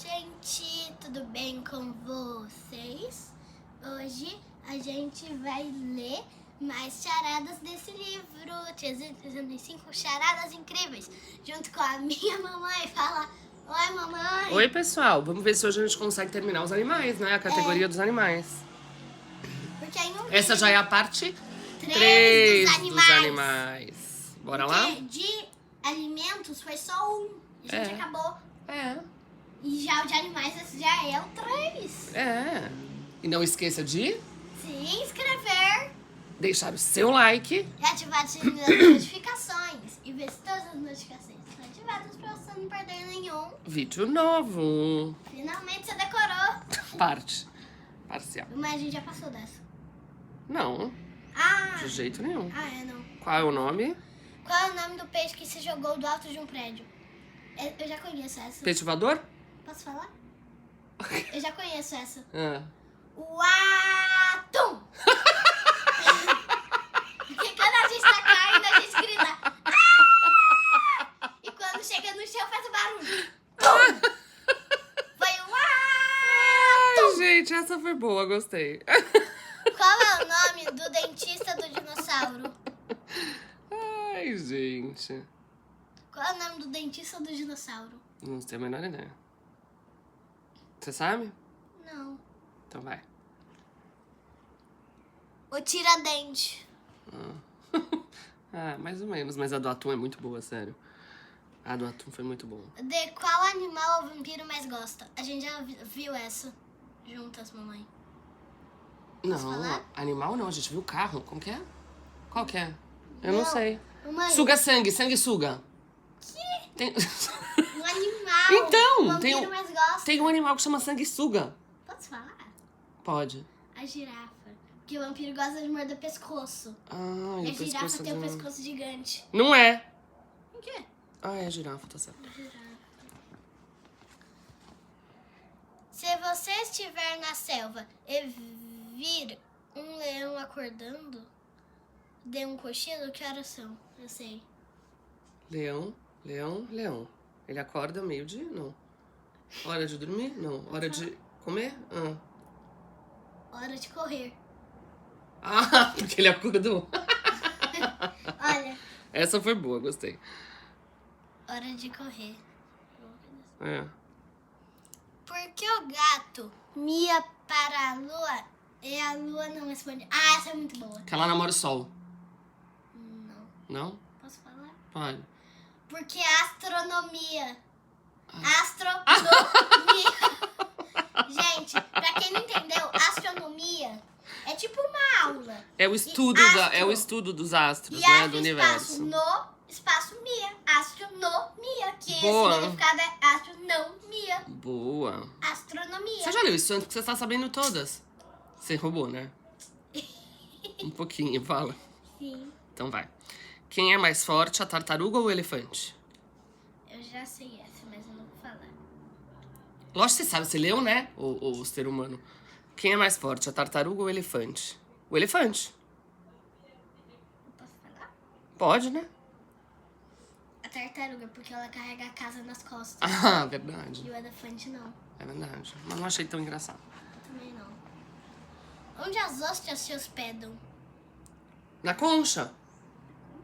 gente, tudo bem com vocês? Hoje a gente vai ler mais charadas desse livro, 365 charadas incríveis, junto com a minha mamãe. Fala, oi mamãe! Oi pessoal, vamos ver se hoje a gente consegue terminar os animais, né? A categoria dos animais. Porque aí Essa já é a parte 3 dos animais. Bora lá? Porque de alimentos foi só um, a gente acabou. É. E já o de animais já é o 3. É. E não esqueça de Se inscrever deixar o seu like. e ativar as notificações. E ver se todas as notificações estão ativadas pra você não perder nenhum. Vídeo novo. Finalmente você decorou. Parte. Parcial. Mas a gente já passou dessa. Não, Ah, de jeito nenhum. não. Qual é o nome? Qual é o nome do peixe que se jogou do alto de um prédio? Eu já conheço essa. Peixe voador? Posso falar? Eu já conheço essa. Ah. O atum! Porque quando a gente tá caindo, a gente grita. "Ah!" E quando chega no chão, faz o barulho. Tum! Foi o Ai, atum! gente, essa foi boa, gostei. Qual é o nome do dentista do dinossauro? Ai, gente. Qual é o nome do dentista do dinossauro? Não tenho a menor ideia. Você sabe? Não. Então vai. O tiradente. Ah, mais ou menos, mas a do atum é muito boa, sério. A do atum foi muito boa. De qual animal o vampiro mais gosta? A gente já viu essa juntas, mamãe. Não, falar? animal não, a gente viu carro. Como que é? Qual que é? Eu não Não. sei. Mamãe, Suga sangue, sanguessuga. Que? Tem... Um animal. Então, o vampiro tem um- mais gosta. Tem um animal que chama sanguessuga. Posso falar? Pode. A girafa. Porque o vampiro gosta de morder pescoço. Ah, E a o girafa pescoço tem um de- pescoço gigante. Não é. O quê? Ah, é a girafa, tá certo. Girafa. Se você estiver na selva e vir um leão acordando, dê um cochilo, que horas são? Eu sei. Leão, leão, leão. Ele acorda meio-dia? Não. Hora de dormir? Não. Hora de comer? Ah. Hora de correr. Ah, porque ele acordou. Olha, Essa foi boa, gostei. hora de correr. É. Por que o gato mia para a lua e a lua não responde? Ah, essa é muito boa. Que ela namora o sol. Não. Não? Posso falar? Pode. Porque astronomia. Astronomia. Gente, pra quem não entendeu, astronomia é tipo uma aula. É o estudo, é o estudo dos astros, E né? astro Do espaço universo. no espaço mia. Astronomia. Que Boa. o significado é astronomia. Boa. Astronomia. Você já leu isso antes porque você tá sabendo todas. Você roubou, né? Um pouquinho, fala. Sim. Então vai. Quem é mais forte, a tartaruga ou o elefante? Eu já sei essa, mas eu não vou falar. Lógico que você sabe, você leu, né? O ser humano. Quem é mais forte, a tartaruga ou o elefante? O elefante. Eu posso falar? Pode, né? A tartaruga, porque ela carrega a casa nas costas. Ah, verdade. E o elefante não. É verdade. Mas não achei tão engraçado. Eu também não. Onde as ostras se hospedam? Na concha.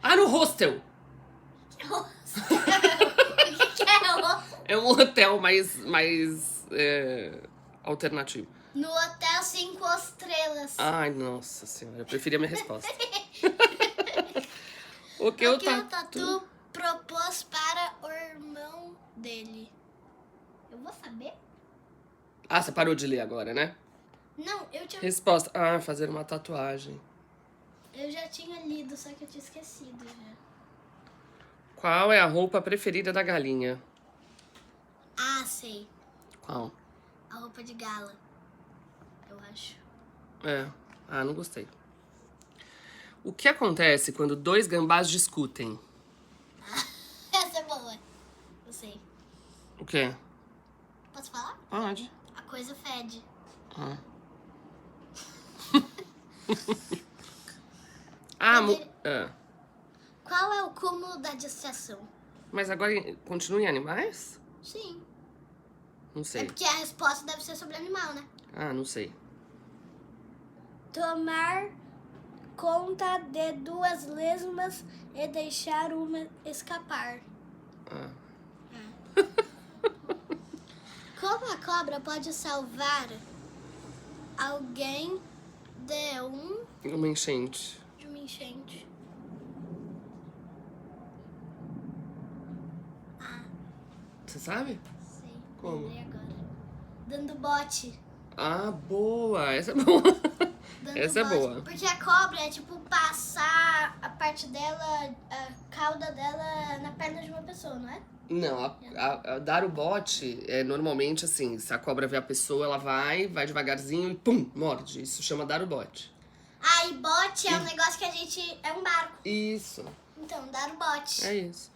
Ah, no hostel. O que é o? É um hotel mais alternativo. No hotel 5 estrelas. Ai, nossa senhora. Eu preferia a minha resposta. O que O o que o tatu... Tatu propôs para o irmão dele? Eu vou saber? Ah, você parou de ler agora, né? Não, eu Resposta. Ah, fazer uma tatuagem. já tinha lido, só que eu tinha esquecido já. Qual é a roupa preferida da galinha? Ah, sei. Qual? A roupa de gala. Eu acho. É. Ah, não gostei. O que acontece quando dois gambás discutem? Essa é boa. Eu sei. O quê? Posso falar? Pode. A coisa fede. Ah. Ah, Qual é o cúmulo da distração? mas agora continua em animais? Sim. Não É sei. porque a resposta deve ser sobre animal, né? Ah, não sei. Tomar conta de 2 lesmas e deixar uma escapar. Ah. Como a cobra pode salvar alguém de Uma enchente. uma enchente? Você sabe? Sei, Como? lembrei agora. Dando bote. Ah, boa. Essa é boa. Dando Essa é bote. boa. Porque a cobra é tipo passar a parte dela, a cauda dela na perna de uma pessoa, não é? Não, a dar o bote é normalmente assim, se a cobra vê a pessoa, ela vai devagarzinho e pum, morde. Isso chama dar o bote. Ah, e bote é um negócio que a gente... é um barco. Isso, Então, dar o bote. é isso.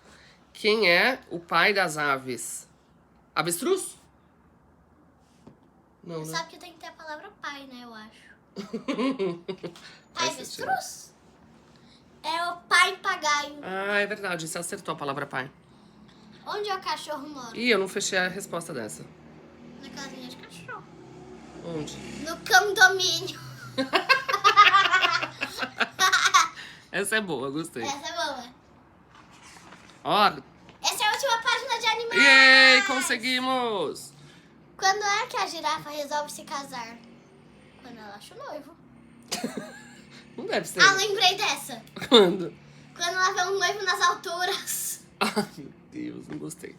Quem é o pai das aves? Avestruz? Não, né? Sabe que tem que ter a palavra pai, né, eu acho. Faz Avestruz? É o pai papagaio. Ah, é verdade, você acertou a palavra pai. Onde é o cachorro mora? Ih, eu não fechei a resposta dessa. Na casinha de cachorro. Onde? No condomínio. Essa é boa, gostei. Essa é boa. Ó, Essa é a última página de animais. yay, conseguimos! Quando é que a girafa resolve se casar? Quando ela acha o noivo. Não deve ser. Ah, lembrei dessa. Quando? Quando ela vê um noivo nas alturas. Ai, meu Deus, não gostei.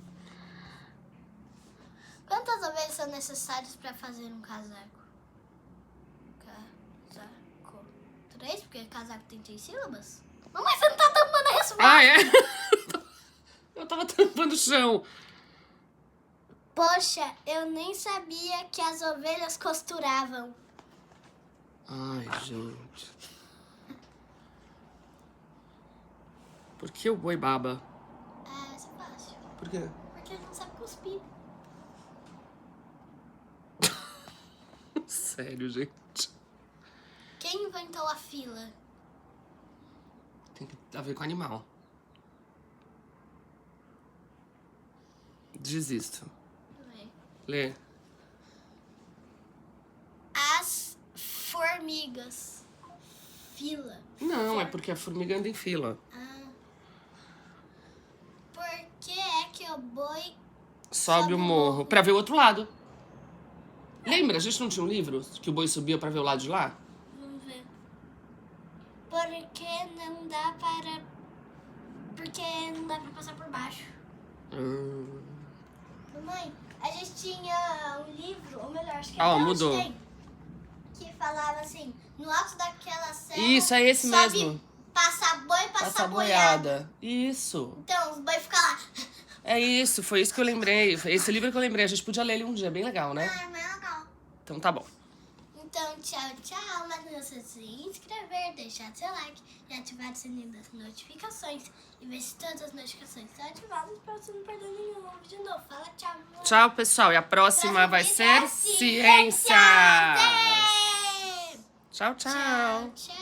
Quantas ovelhas são necessárias para fazer um casaco? Casaco. 3, porque casaco tem 3 sílabas. Mamãe, você não tá tampando a resposta. Ah, é? Eu tava tampando o chão. Poxa, eu nem sabia que as ovelhas costuravam. Ai, gente. Por que o boi baba? Ah, isso é fácil. Por quê? Porque ele não sabe cuspir. Sério, gente. Quem inventou a fila? Tem que a ver com animal. Desisto. Lê. As formigas. Fila. Não, é porque a formiga anda em fila. Ah. Por que é que o boi... Sobe o morro. Pra ver o outro lado. Lembra? A gente não tinha um livro que o boi subia pra ver o lado de lá? Vamos ver. Porque não dá para... Porque não dá pra passar por baixo. Mamãe, a gente tinha um livro, ou melhor, acho que Ah, até mudou. hoje tem, que falava assim, no alto daquela serra... Isso, é esse sobe, mesmo. Passa boi, passa Passa boiada. boiada. Isso. Então, os boi ficam lá. É isso, foi isso que eu lembrei. Foi esse livro que eu lembrei. A gente podia ler ele um dia, bem legal, né? Ah, mas legal. Então tá bom. Então, tchau, tchau. Mas não se inscrever, deixar seu like e ativar o sininho das notificações. E ver se todas as notificações estão ativadas pra você não perder nenhum vídeo novo. Fala tchau. Tchau, pessoal. E a próxima vai ser ciências. Tchau, tchau. Tchau, tchau.